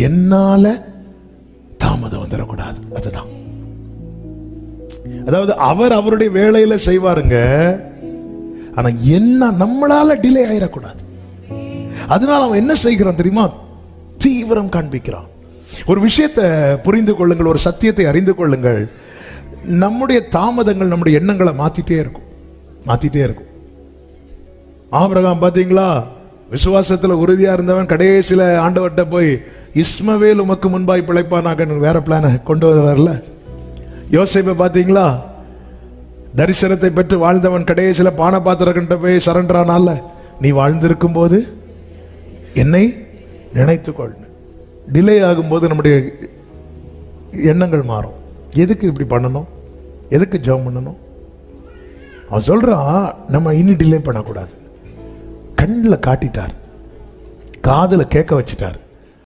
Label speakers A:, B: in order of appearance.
A: என்னால தாமதம் வந்துடக்கூடாது. அதுதான். அதாவது அவர் அவருடைய வேலையில செய்வாருங்க, ஆனா என்ன நம்மளால டிலே ஆயிடக்கூடாது. அதனால அவன் என்ன செய்கிறான் தெரியுமா? தீவிரம் காண்பிக்கிறான். ஒரு விஷயத்தை புரிந்து கொள்ளுங்கள், ஒரு சத்தியத்தை அறிந்து கொள்ளுங்கள். நம்முடைய தாமதங்கள் நம்முடைய எண்ணங்களை மாத்திட்டே இருக்கும். ஆபிரகாம் பாத்தீங்களா, விசுவாசத்துல உறுதியா இருந்தவன் கடைசியில ஆண்டவர்கிட்ட போய் இஸ்மவேல் உமக்கு முன்பாய் பிழைப்பானாக வேற பிளான கொண்டு வந்தார்ல. யோசேப்பை பாத்தீங்களா, தரிசனத்தை பெற்று வாழ்ந்தவன் கடைசியில பானபாத்திரக்கிட்ட போய் சரண்டரானால, நீ வாழ்ந்திருக்கும் போது என்னை நினைத்துக்கொள். டிலே ஆகும்போது நம்முடைய எண்ணங்கள் மாறும். எதுக்கு இப்படி பண்ணணும், எதுக்கு ஜெபம் பண்ணணும்? அவன் சொல்றான், நம்ம இனி டிலே பண்ணக்கூடாது. கண்ணில் காட்டிட்டார், காதில் கேட்க வச்சிட்டார்.